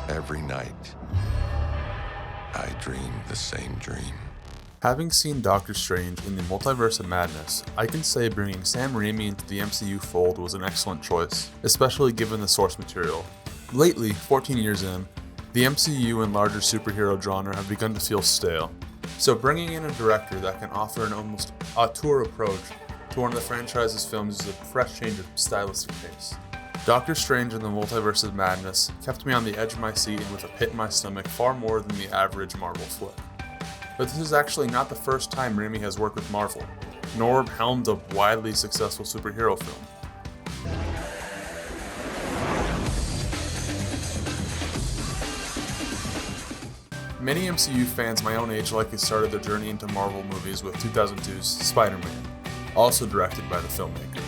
Every night, I dream the same dream. Having seen Doctor Strange in the Multiverse of Madness, I can say bringing Sam Raimi into the MCU fold was an excellent choice, especially given the source material. Lately, 14 years in, the MCU and larger superhero genre have begun to feel stale, so bringing in a director that can offer an almost auteur approach to one of the franchise's films is a fresh change of stylistic pace. Doctor Strange and the Multiverse of Madness kept me on the edge of my seat and with a pit in my stomach far more than the average Marvel flick. But this is actually not the first time Raimi has worked with Marvel, nor helmed a widely successful superhero film. Many MCU fans my own age likely started their journey into Marvel movies with 2002's Spider-Man, also directed by the filmmaker.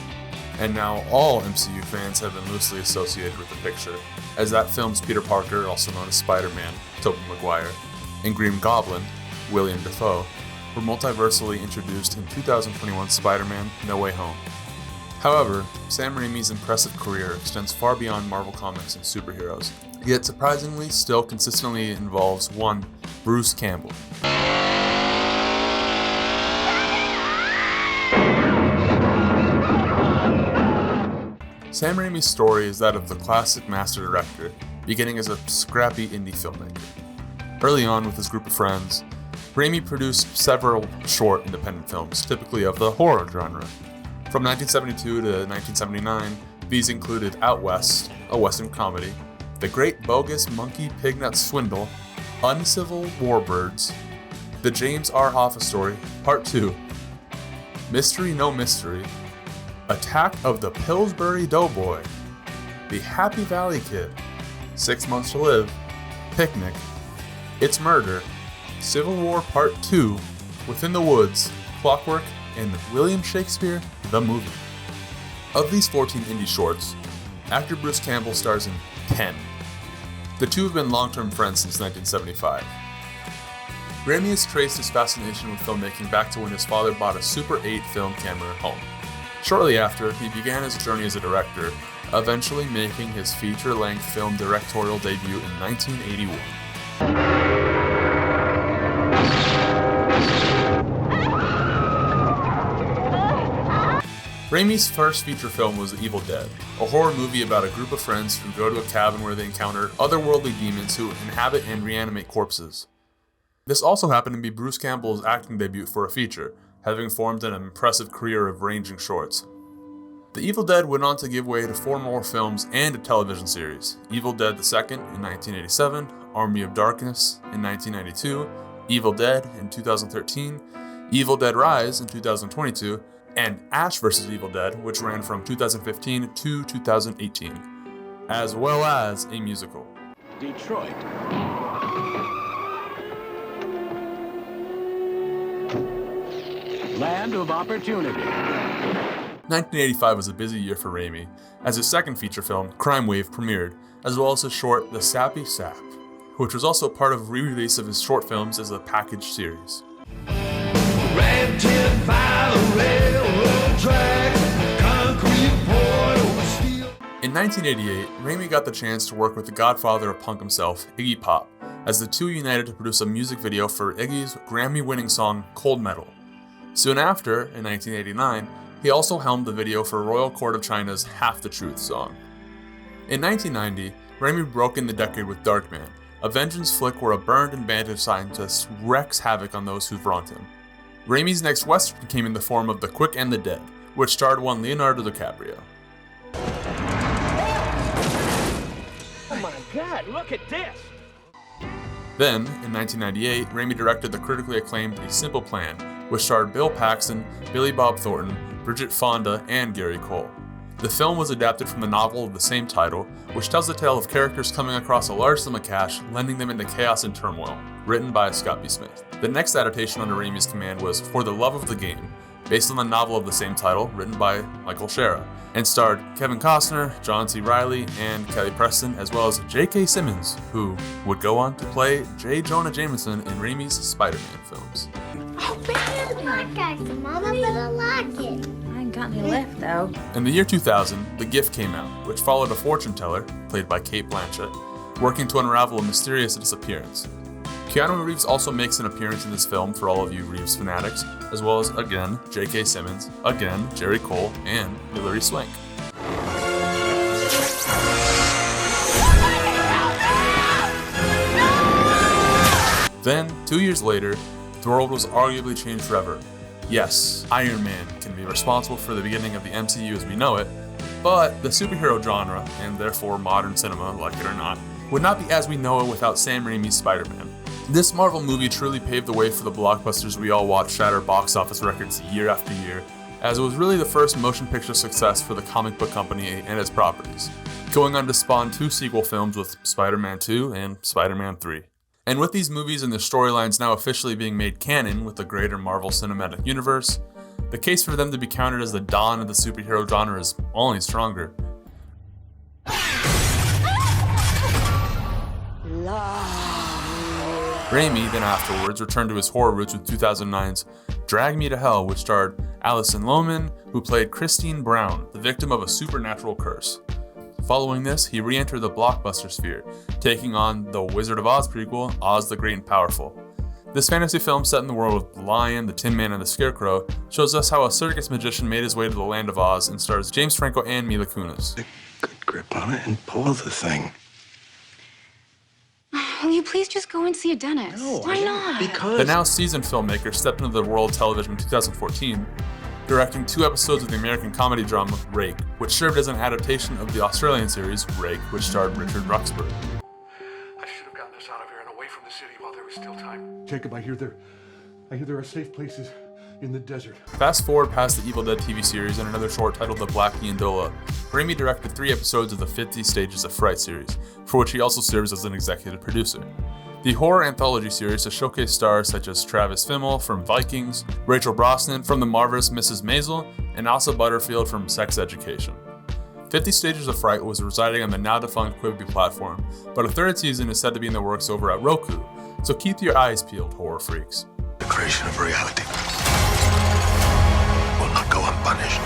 And now all MCU fans have been loosely associated with the picture, as that film's Peter Parker, also known as Spider-Man, Tobey Maguire, and Green Goblin, William Dafoe, were multiversally introduced in 2021's Spider-Man: No Way Home. However, Sam Raimi's impressive career extends far beyond Marvel Comics and superheroes, yet surprisingly still consistently involves one Bruce Campbell. Sam Raimi's story is that of the classic master director, beginning as a scrappy indie filmmaker. Early on with his group of friends, Raimi produced several short independent films, typically of the horror genre. From 1972 to 1979, these included Out West, a western comedy, The Great Bogus Monkey Pignut Swindle, Uncivil Warbirds, The James R. Office Story, Part 2, Mystery No Mystery, Attack of the Pillsbury Doughboy, The Happy Valley Kid, 6 Months to Live, Picnic, It's Murder, Civil War Part 2, Within the Woods, Clockwork, and William Shakespeare, the Movie. Of these 14 indie shorts, actor Bruce Campbell stars in 10. The two have been long-term friends since 1975. Raimi has traced his fascination with filmmaking back to when his father bought a Super 8 film camera at home. Shortly after, he began his journey as a director, eventually making his feature-length film directorial debut in 1981. Raimi's first feature film was The Evil Dead, a horror movie about a group of friends who go to a cabin where they encounter otherworldly demons who inhabit and reanimate corpses. This also happened to be Bruce Campbell's acting debut for a feature, having formed an impressive career of ranging shorts. The Evil Dead went on to give way to 4 more films and a television series: Evil Dead II in 1987, Army of Darkness in 1992, Evil Dead in 2013, Evil Dead Rise in 2022, and Ash vs. Evil Dead, which ran from 2015 to 2018, as well as a musical. Detroit. Land of opportunity. 1985 was a busy year for Raimi, as his second feature film, Crime Wave, premiered, as well as his short, The Sappy Sap, which was also part of a re-release of his short films as a package series. In 1988, Raimi got the chance to work with the godfather of punk himself, Iggy Pop, as the two united to produce a music video for Iggy's Grammy-winning song, Cold Metal. Soon after, in 1989, he also helmed the video for Royal Court of China's Half the Truth song. In 1990, Raimi broke in the decade with Darkman, a vengeance flick where a burned and bandaged scientist wreaks havoc on those who've wronged him. Raimi's next western came in the form of The Quick and the Dead, which starred one Leonardo DiCaprio. Oh my God, look at this! Then, in 1998, Raimi directed the critically acclaimed A Simple Plan, which starred Bill Paxton, Billy Bob Thornton, Bridget Fonda, and Gary Cole. The film was adapted from the novel of the same title, which tells the tale of characters coming across a large sum of cash, lending them into chaos and turmoil, written by Scott B. Smith. The next adaptation under Raimi's command was For the Love of the Game, based on the novel of the same title, written by Michael Cera, and starred Kevin Costner, John C. Reilly, and Kelly Preston, as well as J.K. Simmons, who would go on to play J. Jonah Jameson in Raimi's Spider-Man films. Oh, man! Guys, Mama better like it. I ain't got any left, though. In the year 2000, The Gift came out, which followed a fortune teller, played by Cate Blanchett, working to unravel a mysterious disappearance. Keanu Reeves also makes an appearance in this film for all of you Reeves fanatics, as well as, again, J.K. Simmons, again, Jerry Cole, and Hilary Swank. Then, 2 years later, the world was arguably changed forever. Yes, Iron Man can be responsible for the beginning of the MCU as we know it, but the superhero genre, and therefore modern cinema, like it or not, would not be as we know it without Sam Raimi's Spider-Man. This Marvel movie truly paved the way for the blockbusters we all watch shatter box office records year after year, as it was really the first motion picture success for the comic book company and its properties, going on to spawn 2 sequel films with Spider-Man 2 and Spider-Man 3. And with these movies and their storylines now officially being made canon with the greater Marvel Cinematic Universe, the case for them to be counted as the dawn of the superhero genre is only stronger. Raimi then afterwards returned to his horror roots with 2009's Drag Me to Hell, which starred Alison Lohman, who played Christine Brown, the victim of a supernatural curse. Following this, he re-entered the blockbuster sphere, taking on the Wizard of Oz prequel, Oz the Great and Powerful. This fantasy film, set in the world with the Lion, the Tin Man, and the Scarecrow, shows us how a circus magician made his way to the land of Oz and stars James Franco and Mila Kunis. Good grip on it and pull the thing. Will you please just go and see a dentist? No, Why not? Because... The now seasoned filmmaker stepped into the world of television in 2014, directing 2 episodes of the American comedy drama Rake, which served as an adaptation of the Australian series Rake, which starred Richard Ruxburgh. I should have gotten us out of here and away from the city while there was still time. Jacob, I hear there are safe places in the desert. Fast forward past the Evil Dead TV series and another short titled The Black Gondola, Raimi directed 3 episodes of the 50 Stages of Fright series, for which he also serves as an executive producer. The horror anthology series has showcased stars such as Travis Fimmel from Vikings, Rachel Brosnan from The Marvelous Mrs. Maisel, and Asa Butterfield from Sex Education. 50 Stages of Fright was residing on the now-defunct Quibi platform, but a 3rd season is said to be in the works over at Roku, so keep your eyes peeled, horror freaks. The creation of reality will not go unpunished.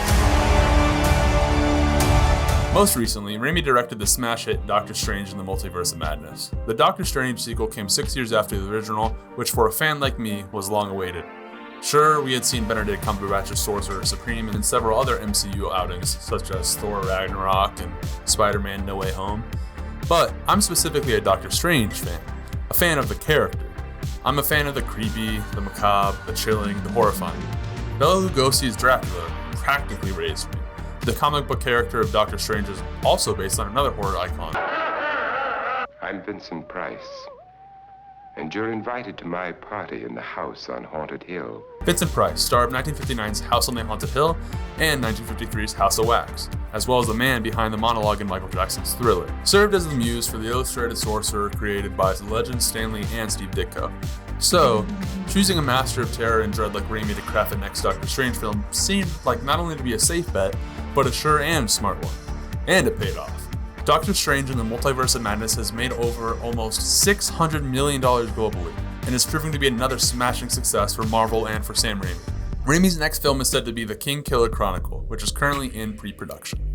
Most recently, Raimi directed the smash hit Doctor Strange in the Multiverse of Madness. The Doctor Strange sequel came 6 years after the original, which for a fan like me was long awaited. Sure, we had seen Benedict Cumberbatch as Sorcerer Supreme and several other MCU outings, such as Thor Ragnarok and Spider-Man No Way Home, but I'm specifically a Doctor Strange fan, a fan of the character. I'm a fan of the creepy, the macabre, the chilling, the horrifying. Bela Lugosi's Dracula practically raised me. The comic book character of Doctor Strange is also based on another horror icon. I'm Vincent Price, and you're invited to my party in the house on Haunted Hill. Vincent Price, star of 1959's House on the Haunted Hill and 1953's House of Wax, as well as the man behind the monologue in Michael Jackson's Thriller, served as the muse for the illustrated sorcerer created by the legend Stan Lee and Steve Ditko. So, choosing a master of terror and dread like Raimi to craft the next Doctor Strange film seemed like not only to be a safe bet, but a sure and smart one. And it paid off. Doctor Strange in the Multiverse of Madness has made over almost $600 million globally, and is proving to be another smashing success for Marvel and for Sam Raimi. Raimi's next film is said to be The King Killer Chronicle, which is currently in pre-production.